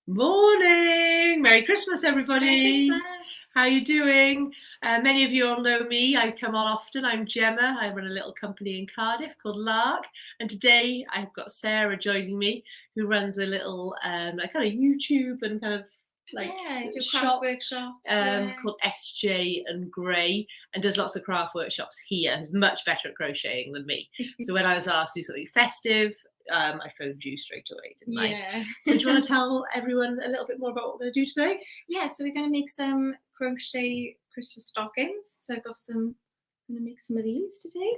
Morning! Merry Christmas, everybody! Merry Christmas! How are you doing? Many of you all know me. I come on often. I'm Gemma. I run a little company in Cardiff called Lark. And today I've got Sarah joining me, who runs a little kind of YouTube and kind of shop workshops called SJ and Grey, and does lots of craft workshops here. Who's much better at crocheting than me. So when I was asked to do something festive, I phoned you straight away, didn't I? So do you want to tell everyone a little bit more about what we're going to do today? Yeah, so we're going to make some crochet Christmas stockings. So I've got I'm going to make some of these today.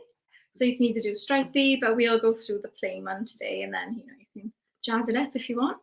So you can either do stripy, but we'll go through the plain one today, and then you can jazz it up if you want.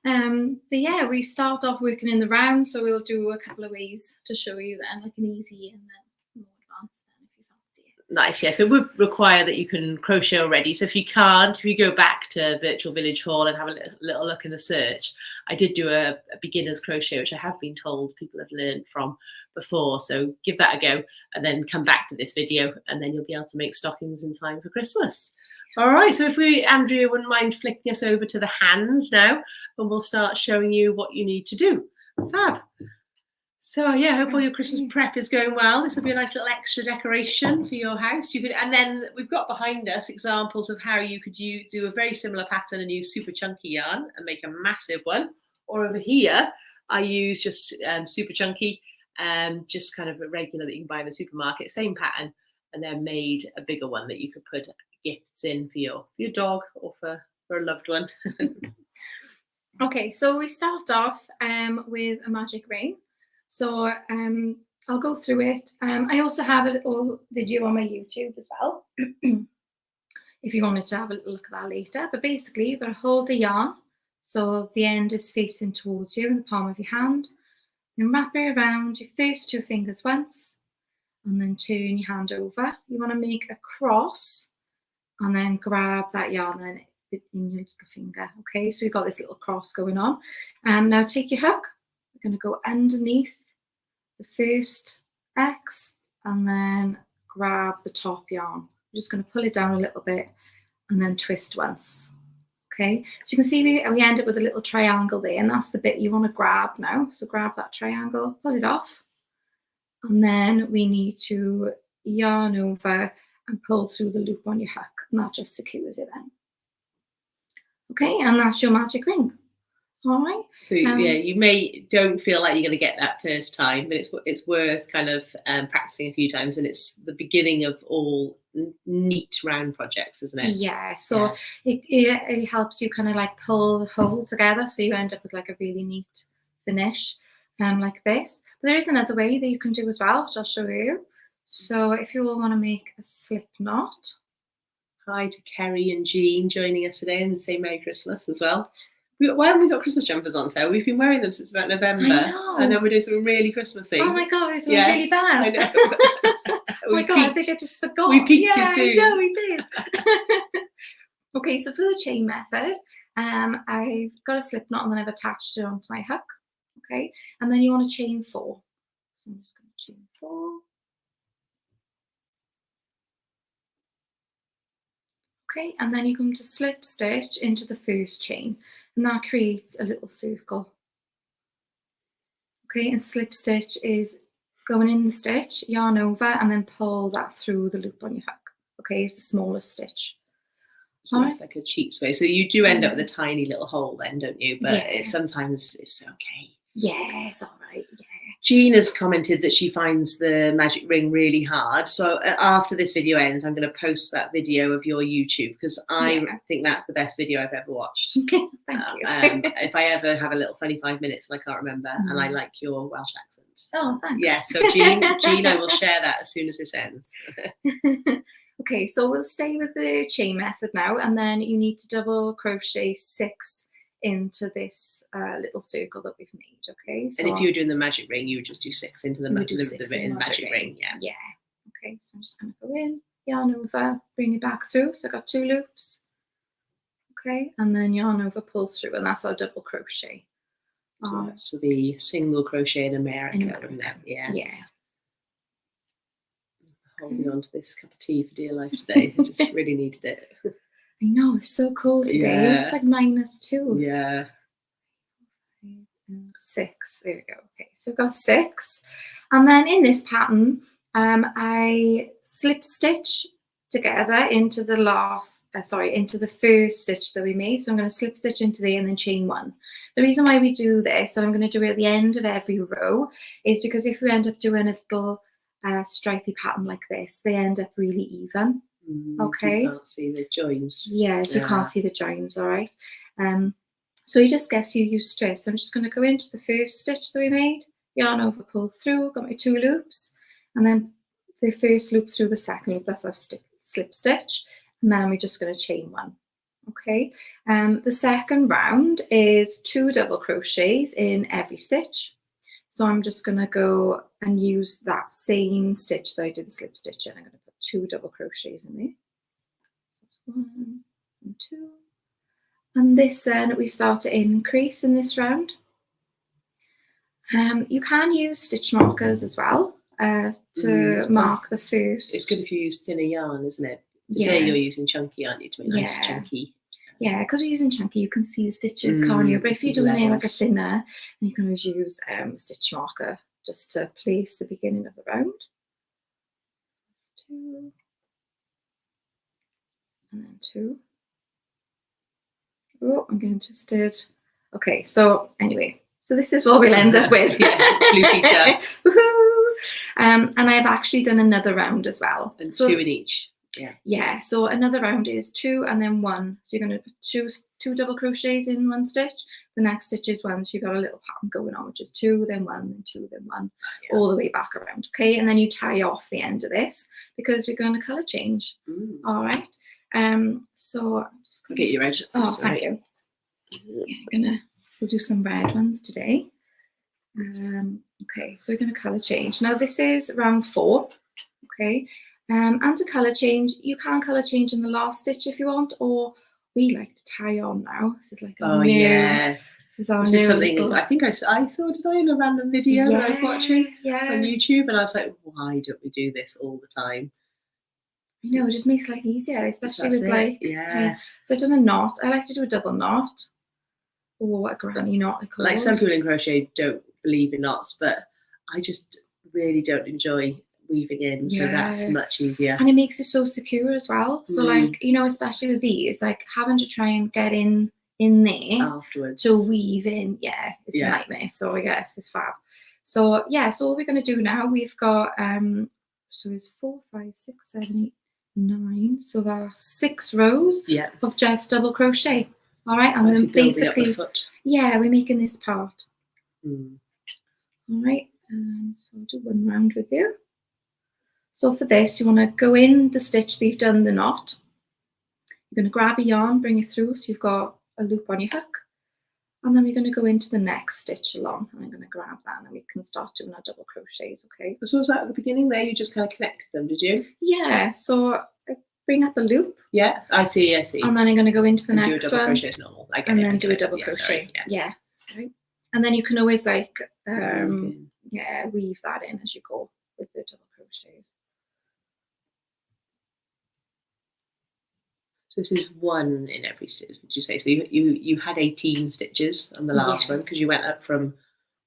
But yeah, we start off working in the round, so we'll do a couple of ways to show you then, like an easy and then more advanced then if you fancy it. Nice, yeah. So it would require that you can crochet already. So if you can't, if you go back to Virtual Village Hall and have a little look in the search, I did do a beginner's crochet, which I have been told people have learned from before. So give that a go and then come back to this video, and then you'll be able to make stockings in time for Christmas. All right, so if Andrea wouldn't mind flicking us over to the hands now, and we'll start showing you what you need to do. Fab. So yeah, I hope all your Christmas prep is going well. This will be a nice little extra decoration for your house. And then we've got behind us examples of how you could do a very similar pattern and use super chunky yarn and make a massive one. Or over here, I use just super chunky, just kind of a regular that you can buy in the supermarket, same pattern, and then made a bigger one that you could put gifts in for your dog or for a loved one. Okay, so we start off with a magic ring. So I'll go through it. I also have a little video on my YouTube as well, if you wanted to have a little look at that later. But basically, you've got to hold the yarn, so the end is facing towards you in the palm of your hand. Then wrap it around your first two fingers once, and then turn your hand over. You want to make a cross, and then grab that yarn and in your little finger. Okay, so we've got this little cross going on. Now take your hook. We're going to go underneath the first X and then grab the top yarn. I'm just going to pull it down a little bit and then twist once. Okay, so you can see we end up with a little triangle there, and that's the bit you want to grab now. So grab that triangle, pull it off, and then we need to yarn over and pull through the loop on your hook, and that just secures it then. Okay, and that's your magic ring. All right. So yeah, you don't feel like you're going to get that first time, but it's worth kind of practicing a few times, and it's the beginning of all neat round projects, isn't it? Yeah. So it helps you kind of like pull the whole together, so you end up with like a really neat finish, like this. But there is another way that you can do as well, which I'll show you. So if you all want to make a slip knot. Hi to Kerry and Jean joining us today, and say Merry Christmas as well. Why haven't we got Christmas jumpers on, Sarah? We've been wearing them since about November. I know. And then we're doing something really Christmassy. Oh my God, it's really bad. I know. Oh my God, I think I just forgot. We peaked too soon. Yeah, we did. Okay, so for the chain method, I've got a slip knot and then I've attached it onto my hook. Okay, and then you want to chain 4. So I'm just going to chain 4. Okay, and then you come to slip stitch into the first chain, and that creates a little circle. Okay, and slip stitch is going in the stitch, yarn over, and then pull that through the loop on your hook. Okay, it's the smallest stitch. So it's like a cheap way. So you do end up with a tiny little hole then, don't you? But sometimes it's okay. Yeah, it's all right. Yeah. Jean has commented that she finds the magic ring really hard. So after this video ends, I'm going to post that video of your YouTube, because I think that's the best video I've ever watched. Thank you. If I ever have a little funny 5 minutes and I can't remember, and I like your Welsh accent. Oh, thanks. Yeah, so Jean, I will share that as soon as this ends. Okay, so we'll stay with the chain method now, and then you need to double crochet 6 into this little circle that we've made. Okay, so, and if you were doing the magic ring, you would just do 6 into the magic ring. Yeah. Okay, so I'm just going to go in, yarn over, bring it back through. So I've got 2 loops. Okay, and then yarn over, pull through, and that's our double crochet. So that's the single crochet in America. Yeah. Holding on to this cup of tea for dear life today. I just really needed it. I know, it's so cold today. It's like -2. Yeah. and 6. There we go. Okay, so we've got 6. And then in this pattern, I slip stitch together into the into the first stitch that we made. So I'm going to slip stitch into there and then chain 1. The reason why we do this, and I'm going to do it at the end of every row, is because if we end up doing a little stripy pattern like this, they end up really even. Okay. You can't see the joins. Yes, you can't see the joins, all right. So it just gets you used to it. So I'm just going to go into the first stitch that we made, yarn over, pull through, got my 2 loops, and then the first loop through the second loop, that's our slip stitch, and then we're just going to chain 1. Okay, the second round is 2 double crochets in every stitch. So I'm just going to go and use that same stitch that I did the slip stitch in. I'm going to put 2 double crochets in there. So that's 1 and 2. And this then we start to increase in this round. You can use stitch markers as well to mark the first. It's good if you use thinner yarn, isn't it? Today you're using chunky, aren't you? To make nice chunky. Yeah, because we're using chunky, you can see the stitches, can't you? But if you're doing it like a thinner, then you can always use a stitch marker just to place the beginning of the round. 2. And then 2. Oh, I'm getting twisted. Okay, so anyway, so this is what we'll end up with. Blue Peter. And I've actually done another round as well. And so, 2 in each. Yeah, so another round is 2 and then 1. So you're going to put 2 double crochets in 1 stitch. The next stitch is 1, so you've got a little pattern going on, which is 2, then 1, then 2, then 1, all the way back around. Okay, and then you tie off the end of this because we're going to colour change. All right. So I'm just gonna get you red. Oh, thank you. Yeah, we'll do some red ones today. Okay, so we're going to colour change. Now this is round 4. Okay. And to colour change, you can colour change in the last stitch if you want, or we like to tie on now. This is like our new, this is our new something little... I think I saw in a random video that I was watching on YouTube, and I was like, why don't we do this all the time? You know, it just makes life easier, especially with like so I've done a knot. I like to do a double knot or a granny knot. Like some people in crochet don't believe in knots, but I just really don't enjoy weaving in, so that's much easier, and it makes it so secure as well. So like, you know, especially with these, like having to try and get in there afterwards to weave in, it's a nightmare. So I guess it's fab. So so what we're going to do now, we've got so it's 4, 5, 6, 7, 8, 9, so there are 6 rows of just double crochet. All right, and then basically we're making this part. All right, so I'll do 1 round with you. So for this, you want to go in the stitch that you've done the knot. You're going to grab a yarn, bring it through so you've got a loop on your hook. And then we're going to go into the next stitch along. And I'm going to grab that and then we can start doing our double crochets, okay? So was that at the beginning there? You just kind of connected them, did you? Yeah, so I bring up a loop. Yeah, I see. And then I'm going to go into the next do a double one. crochet as normal. And then do a double crochet. Yeah. Sorry. And then you can always like, weave that in as you go with the double crochets. So this is 1 in every stitch, would you say? So you had 18 stitches on the last one because you went up from,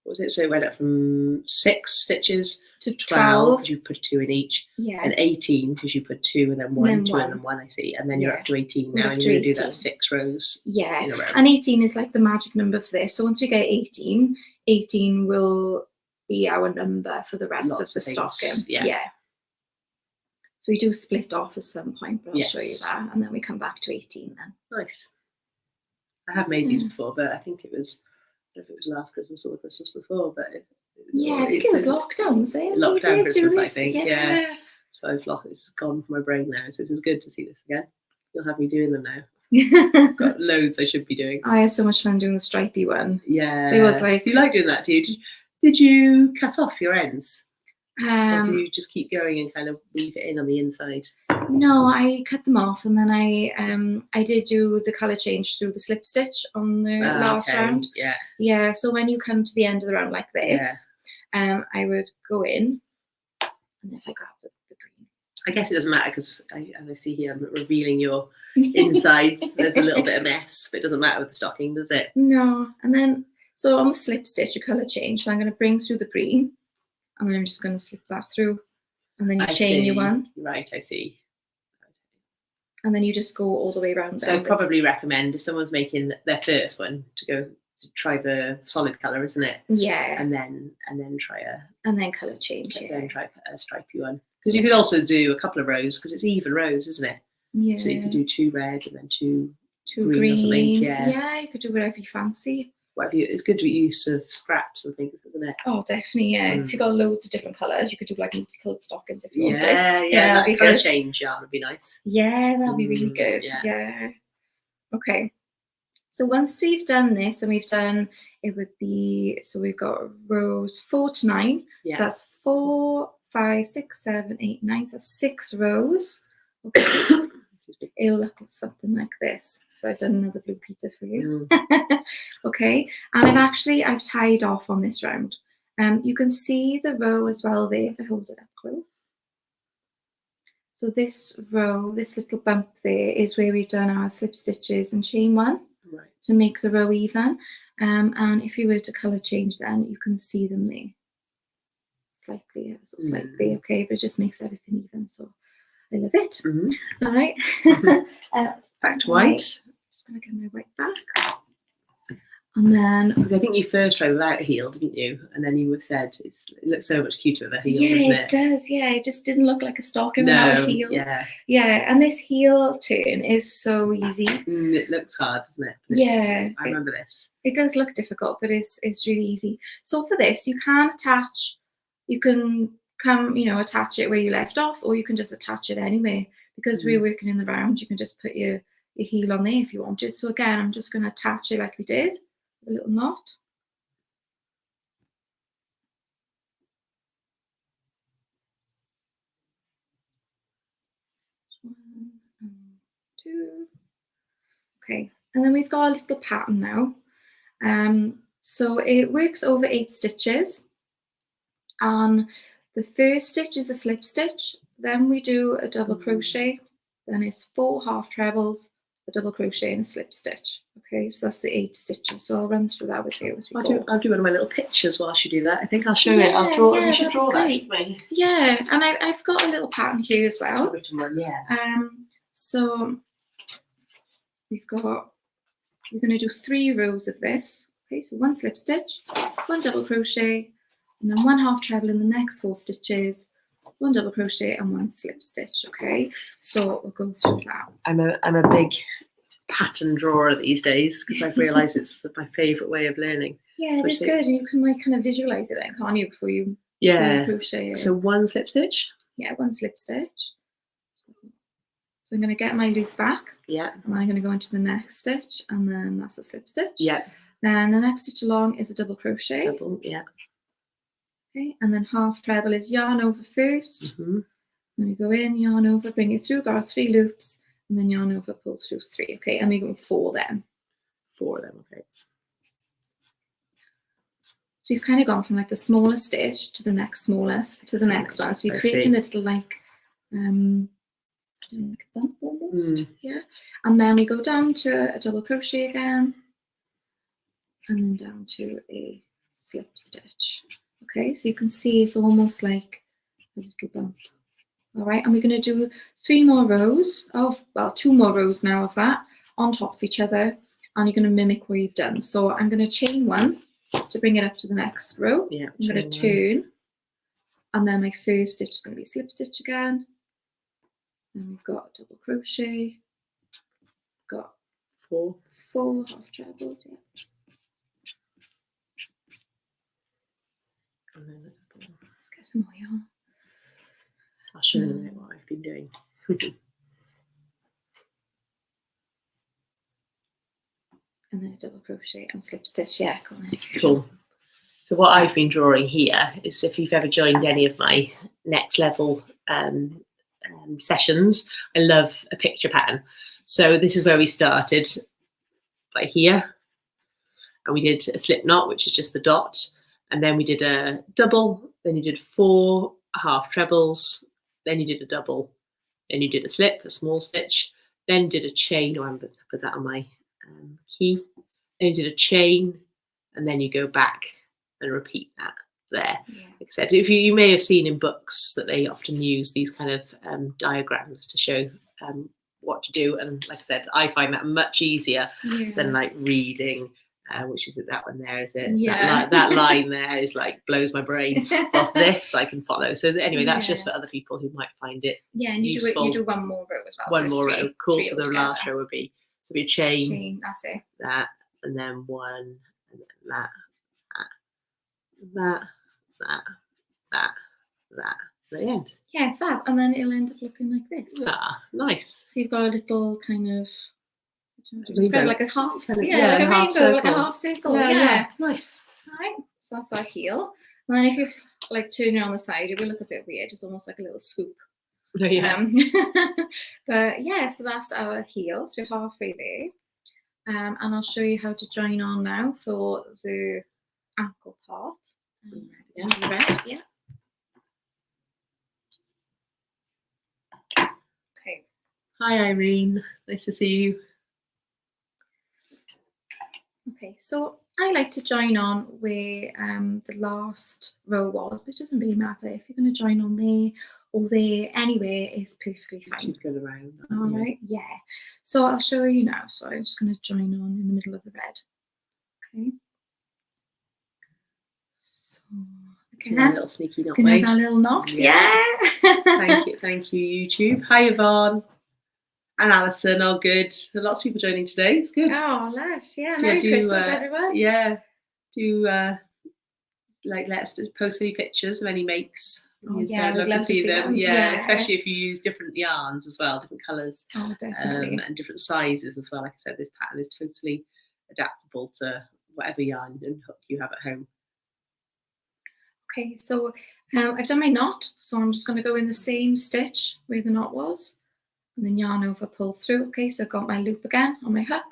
what was it? So it went up from 6 stitches to 12 because you put 2 in each. Yeah. And 18 because you put 2 and then 1, and 2 and then 1, I see. And then you're up to 18 now, and you're going to do that 6 rows in a row. And 18 is like the magic number for this. So once we get 18, 18 will be our number for the rest of the stocking. Yeah. So we do split off at some point, but I'll show you that. And then we come back to 18 then. Nice. I have made these before, but I think it was, I don't know if it was last Christmas or the Christmas before, but... I think it was lockdown, was it? Lockdown Christmas, I think, So I've lost, it's gone from my brain now, so this is good to see this again. You'll have me doing them now. I've got loads I should be doing. I had so much fun doing the stripy one. Yeah. It was like... Do you like doing that, do you? Did you cut off your ends? Or do you just keep going and kind of weave it in on the inside? No, I cut them off, and then I did do the colour change through the slip stitch on the last round. Yeah. So when you come to the end of the round like this, I would go in, and if I grab the green, I guess it doesn't matter because as I see here, I'm revealing your insides. There's a little bit of mess, but it doesn't matter with the stocking, does it? No, and then. So on the slip stitch, you colour change. So I'm going to bring through the green, and then I'm just going to slip that through, and then you chain your one. Right, I see. And then you just go all the way around. So I'd probably recommend, if someone's making their first one, to try the solid colour, isn't it? Yeah. And then try colour change. Yeah. Then try a stripy one. Because you could also do a couple of rows, because it's even rows, isn't it? Yeah. So you could do 2 red and then 2 green. Or something. Yeah, you could do whatever you fancy. It's good to use of scraps and things, isn't it? Oh, definitely, yeah. If you've got loads of different colours, you could do like multicolored stockings if you wanted. Yeah, that colour change yarn would be nice. Yeah, that'd be really good. Yeah. Okay. So once we've done this, and we've got rows 4 to 9. Yeah. So that's 4, 5, 6, 7, 8, 9. So 6 rows. Okay. It'll look something like this. So I've done another blue Peter for you. Okay, and I've tied off on this round. You can see the row as well there if I hold it up close. So this row, this little bump there, is where we've done our slip stitches and chain one to make the row even. And if you were to colour change them, you can see them there. Slightly, okay, but it just makes everything even. So I love it. All right. Back to white. Just going to get my white back. And then... I think you first tried without a heel, didn't you? And then you said it looks so much cuter with a heel, doesn't it? Yeah, it does. Yeah, it just didn't look like a stocking without a heel. Yeah. Yeah, and this heel turn is so easy. It looks hard, doesn't it? Yeah. I remember this. It does look difficult, but it's really easy. So for this, you can attach... You can attach it where you left off, or you can just attach it anyway. Because we're working in the round, you can just put your heel on there if you wanted. So again, I'm just going to attach it like we did, a little knot. One and 2. Okay, and then we've got a little pattern now. So it works over 8 stitches. And the first stitch is a slip stitch, then we do a double crochet, then it's 4 half trebles, a double crochet and a slip stitch. Okay, so that's the 8 stitches. So I'll run through that with you as we go. I'll do one of my little pictures whilst you do that. I think I'll show it. I'll draw. We should draw that, shouldn't we? Yeah, and I've got a little pattern here as well. Written one, yeah. So we're going to do 3 rows of this. Okay, so 1 slip stitch, 1 double crochet, and then 1 half treble in the next 4 stitches, 1 double crochet and 1 slip stitch. Okay, so we'll go through that. I'm a big pattern drawer these days, because I've realised it's my favourite way of learning. Yeah, so it's good, and you can like kind of visualise it then, can't you, before you crochet it. So 1 slip stitch. Yeah, 1 slip stitch. So I'm going to get my loop back. Yeah. And then I'm going to go into the next stitch, and then that's a slip stitch. Yeah. Then the next stitch along is a double crochet. Double, yeah. Okay, and then half treble is yarn over first. Then we go in, yarn over, bring it through, got our 3 loops, and then yarn over, pull through 3. Okay, and we go 4 then. 4 then, okay. So you've kind of gone from like the smallest stitch to the next smallest to the next one. So you're creating a little like a bump almost. Yeah. And then we go down to a double crochet again, and then down to a slip stitch. Okay, so you can see it's almost like a little bump. All right, and we're going to do 2 more rows now of that on top of each other, and you're going to mimic what you've done. So I'm going to chain 1 to bring it up to the next row. Yeah, I'm going to turn, and then my first stitch is going to be a slip stitch again. Then we've got a double crochet, got 4 half trebles, yeah. And then let's get some more yarn. I'll show you in a minute what I've been doing. And then a double crochet and slip stitch, yeah, go on. Cool. So what I've been drawing here is, if you've ever joined any of my next level sessions, I love a picture pattern. So this is where we started, by here, and we did a slip knot, which is just the dot, and then we did a double, then you did 4 half trebles, then you did a double, then you did a slip, a small stitch, then did a chain. I'm going to put that on my key. Then you did a chain, and then you go back and repeat that there. Yeah. Like I said, if you may have seen in books that they often use these kind of diagrams to show what to do, and like I said, I find that much easier than like reading. Which is that one there, is it? Yeah. That line there is like blows my brain. Whilst this I can follow. So anyway, that's just for other people who might find it. Yeah, and you do one more row as well. One more row. Cool. So the last row would be a chain. That's it. That, and then one, and then that, at the end. Yeah, fab. And then it'll end up looking like this. Ah, nice. So you've got a little kind of, like a half, like a half rainbow, circle. like a half circle. Yeah. Nice. All right. So that's our heel. And then if you like turn it on the side, it will look a bit weird. It's almost like a little scoop. Oh, yeah. But yeah, so that's our heel. So we're halfway there. And I'll show you how to join on now for the ankle part. Yeah. Okay. Hi, Irene. Nice to see you. Okay, so I like to join on where the last row was, but it doesn't really matter. If you're going to join on there or there, anywhere is perfectly fine. Go around. All right, yeah. So I'll show you now. So I'm just going to join on in the middle of the red. Okay. So again, a little sneaky knot. There's a little knot. Yeah. Thank you, YouTube. Hi, Yvonne. And Alison, all good. Lots of people joining today. It's good. Oh, lush. Yeah, Merry Christmas, everyone. Yeah. Let us post any pictures of any makes. Oh, yeah, I'd love to see them. Yeah, especially if you use different yarns as well, different colours. Oh, definitely. And different sizes as well. Like I said, this pattern is totally adaptable to whatever yarn and hook you have at home. Okay, so I've done my knot, so I'm just going to go in the same stitch where the knot was. And then yarn over, pull through. Okay, so I've got my loop again on my hook,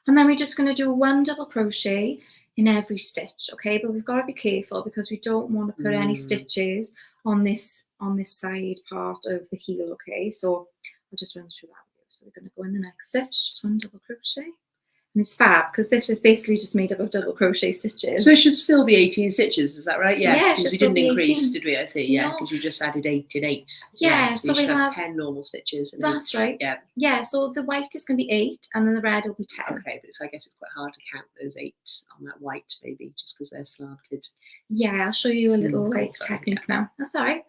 and then we're just going to do 1 double crochet in every stitch. Okay, but we've got to be careful because we don't want to put any stitches on this side part of the heel. Okay, so I'll just run through that with you. So we're going to go in the next stitch, just 1 double crochet. And it's fab because this is basically just made up of double crochet stitches. So it should still be 18 stitches, is that right? Yes, because we didn't increase, 18. did we? I see, yeah, because you just added 8 and 8. Yeah, so we should have have 10 normal stitches. And that's 8. right. Yeah. Yeah, so the white is going to be 8 and then the red will be 10. Okay, but I guess it's quite hard to count those 8 on that white, maybe, just because they're slanted. Yeah, I'll show you a little technique now. That's all right.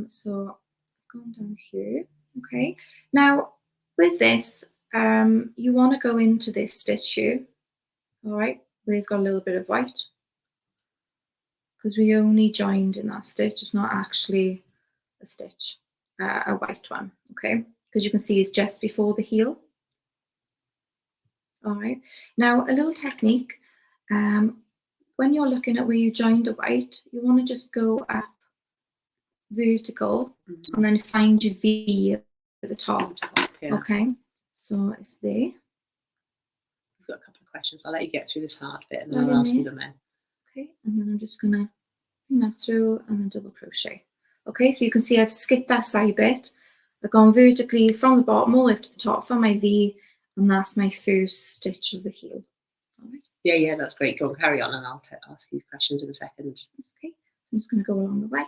So I've gone down here. Okay. Now with this, you want to go into this stitch here. All right, where it's got a little bit of white, because we only joined in that stitch. It's not actually a stitch, a white one. Okay, because you can see it's just before the heel. All right. Now a little technique. When you're looking at where you joined the white, you want to just go up vertical and then find your V at the top. Yeah. Okay, so it's there. We've got a couple of questions. I'll let you get through this hard bit and then I'll ask you them then. Okay, and then I'm just going to bring that through and then double crochet. Okay, so you can see I've skipped that side bit. I've gone vertically from the bottom all the way to the top for my V, and that's my first stitch of the heel. All right. Yeah, that's great. Go on, carry on, and I'll ask these questions in a second. Okay, I'm just going to go along the white.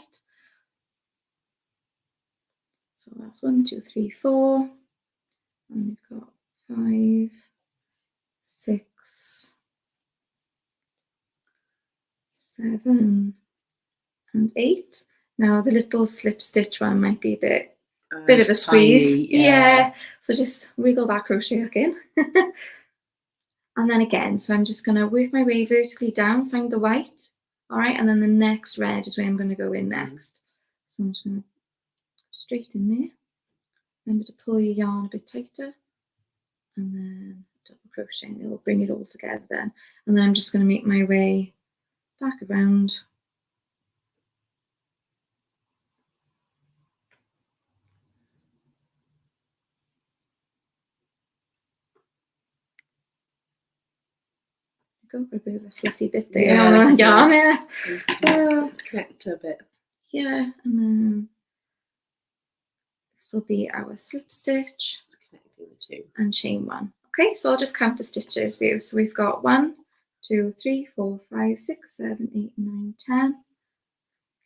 So that's 1, 2, 3, 4, and we've got 5, 6, 7, and 8. Now the little slip stitch one might be a bit of a squeeze. Tiny, yeah. So just wiggle that crochet hook in. And then again, so I'm just going to work my way vertically down, find the white. All right, and then the next red is where I'm going to go in next. So I'm just going to go straight in there. Remember to pull your yarn a bit tighter. And then double crochet, and it'll bring it all together then. And then I'm just going to make my way back around. Go for a bit of a fluffy bit there. Yeah, Connect a bit. Yeah, and then this will be our slip stitch. Connecting the two. And chain 1. Okay, so I'll just count the stitches there. So we've got 1, 2, 3, 4, 5, 6, 7, 8, 9, 10,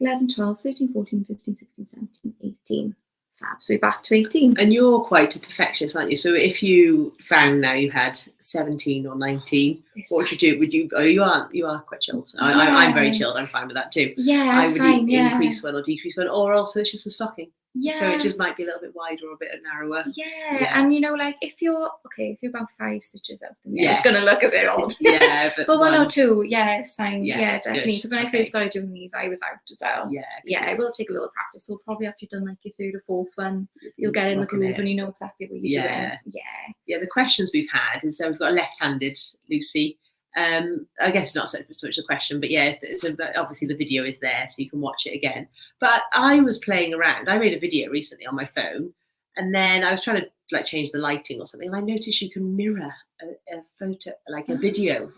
11, 12, 13, 14, 15, 16, 17, 18. Fab. So we're back to 18. And you're quite a perfectionist, aren't you? So if you found now you had 17 or 19, what would you do? Would you? Oh, you are quite chilled. I'm very chilled. I'm fine with that too. Yeah, I would fine, increase one or decrease one, or also it's just a stocking. Yeah. So it just might be a little bit wider or a bit narrower. Yeah. And you know, like if you're about 5 stitches out, then it's going to look a bit odd. Yeah, but 1 or 2, yeah, it's fine. Yes, yeah, definitely. Because when I first started doing these, I was out as well. Yeah, it will take a little practice. So probably after you've done like your 3rd or 4th one, you'll get in the groove and you know exactly what you're doing. Yeah. The questions we've had is we've got a left-handed Lucy. I guess it's not so much a question, but yeah, so obviously the video is there so you can watch it again. But I was playing around. I made a video recently on my phone, and then I was trying to like change the lighting or something, and I noticed you can mirror a photo, like a video,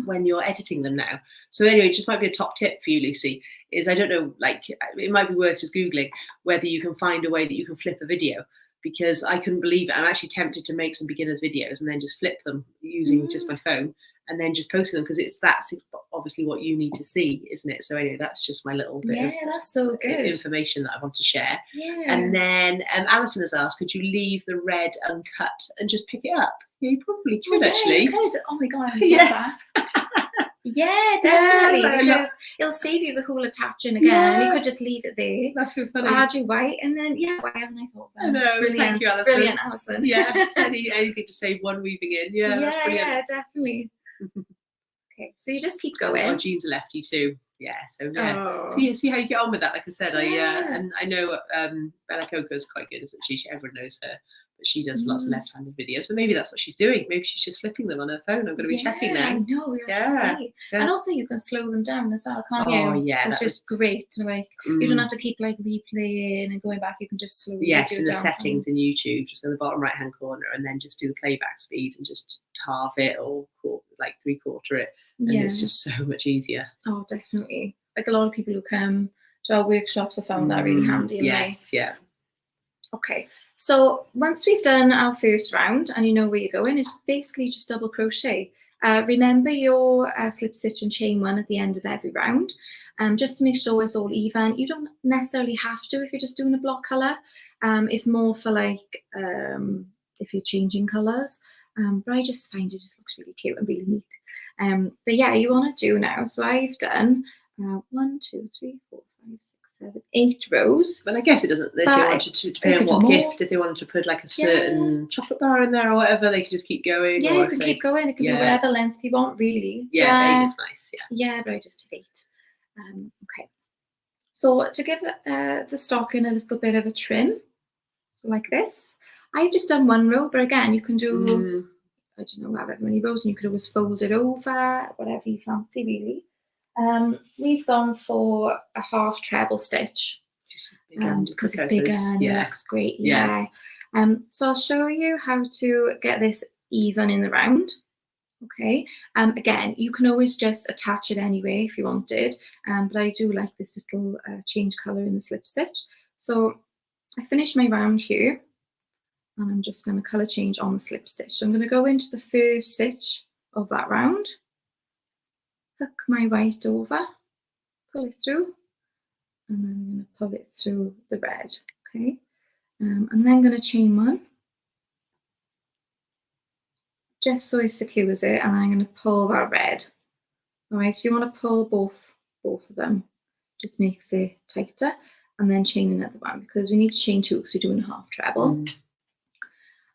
when you're editing them now. So anyway, it just might be a top tip for you, Lucy, is I don't know, like it might be worth just Googling whether you can find a way that you can flip a video, because I couldn't believe it. I'm actually tempted to make some beginners videos and then just flip them using just my phone and then just posting them, because that's obviously what you need to see, isn't it? So anyway, that's just my little bit of that's so good information that I want to share. And then Alison has asked, could you leave the red uncut and just pick it up? Yeah, you probably could actually. You could. Oh my god, yes. Yeah, definitely, because it'll save you the whole attaching again. You could just leave it there. That's so funny. Add your white, and then why haven't I thought that? I know. Brilliant. Thank you, Alison. Brilliant, Alison. Yes. Anything to save one weaving in. Yeah, that's brilliant. Yeah, definitely. Okay, so you just keep going. Oh, Jean's a lefty too. Yeah. So So you see how you get on with that. Like I said, and I know Bella Coco's quite good, isn't she? Everyone knows her. But she does lots of left-handed videos, so maybe that's what she's doing. Maybe she's just flipping them on her phone. I'm going to be checking now. I know, and also you can slow them down as well, can't you? Oh yeah, that's just great. Like you don't have to keep like replaying and going back. You can just slow. Yes, in the settings in YouTube, just go to the bottom right-hand corner, and then just do the playback speed and just halve it or like 3/4 it, and it's just so much easier. Oh, definitely. Like a lot of people who come to our workshops have found that really handy. Yes, yeah. Okay. So once we've done our first round and you know where you're going, it's basically just double crochet. Remember your slip stitch and chain 1 at the end of every round, just to make sure it's all even. You don't necessarily have to if you're just doing a block colour. It's more for like if you're changing colours. But I just find it just looks really cute and really neat. But yeah, you want to do now. So I've done 1, 2, 3, 4, 5, 6, 7, 8 rows. But I guess it doesn't. If they wanted to, depending on what gift, if they wanted to put like a certain chocolate bar in there or whatever, they could just keep going. Yeah, you can keep going. It can be whatever length you want, really. Yeah, 8 is nice. Yeah, but I just did 8. Okay. So to give the stocking a little bit of a trim, so like this. I've just done 1 row, but again, you can do I don't know, however many rows, and you could always fold it over, whatever you fancy, really. We've gone for a half treble stitch because it's bigger and it looks great. So I'll show you how to get this even in the round. Okay. Again, you can always just attach it anyway if you wanted, but I do like this little change colour in the slip stitch. So I finished my round here, and I'm just going to colour change on the slip stitch. So I'm going to go into the first stitch of that round, hook my white over, pull it through, and then I'm going to pull it through the red. Okay, I'm then going to chain 1, just so it secures it, and then I'm going to pull that red. All right, so you want to pull both of them, just makes it tighter, and then chain another one because we need to chain 2 because we're doing a half treble.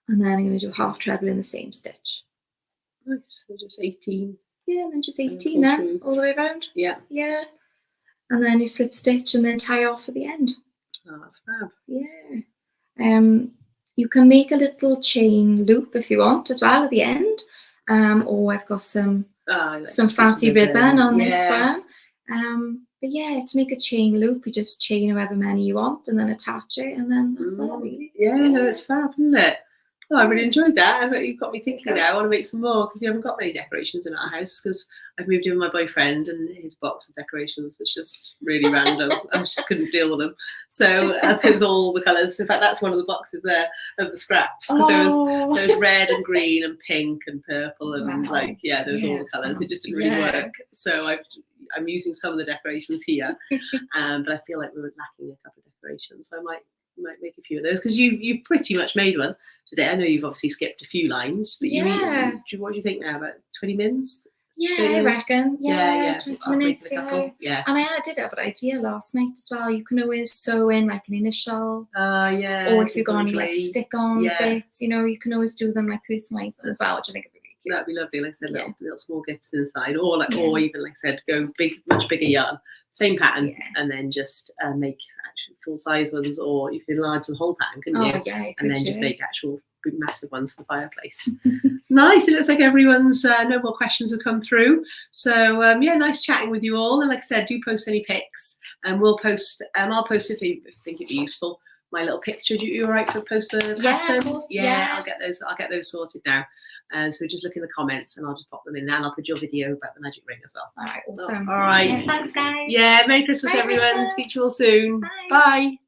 And then I'm going to do a half treble in the same stitch. Nice, so just 18. Yeah, and then just 18 then, all the way around. Yeah. Yeah. And then you slip stitch and then tie off at the end. Oh, that's fab. Yeah. You can make a little chain loop if you want as well at the end. Or I've got some fancy ribbon on this one. But yeah, to make a chain loop, you just chain however many you want and then attach it, and then that's that really. Yeah, no, it's fab, isn't it? Oh, I really enjoyed that. You've got me thinking now. I want to make some more because we haven't got many decorations in our house because I've moved in with my boyfriend and his box of decorations was just really random. I just couldn't deal with them. So it was all the colours. In fact, that's one of the boxes there of the scraps because there was red and green and pink and purple and like, yeah, there was all the colours. It just didn't really work. So I'm using some of the decorations here, but I feel like we were lacking a couple of decorations. So I might make a few of those because you've pretty much made one today. I know you've obviously skipped a few lines, but what do you think now, about 20 minutes? Yeah, I reckon. Yeah, 20 minutes. Yeah. And I did have an idea last night as well. You can always sew in like an initial. Yeah. Or if you've got any like stick-on bits, you know, you can always do them like personalised as well, which I think would be really cute. That'd be lovely. Like I said, little small gifts inside, or even like I said, go much bigger yarn, same pattern, and then just make actual full size ones, or you can enlarge the whole pattern, couldn't you? Yeah, and then just make actual big massive ones for the fireplace. Nice. It looks like everyone's no more questions have come through. So nice chatting with you all. And like I said, do post any pics, and we'll post. I'll post if you think it'd be useful. My little picture. Do you all right to post a pattern? Of course. I'll get those sorted now. So just look in the comments and I'll just pop them in there, and I'll put your video about the magic ring as well. All right, awesome. All right. Yeah, thanks, guys. Yeah, Merry Christmas, everyone. Christmas. Speak to you all soon. Bye. Bye.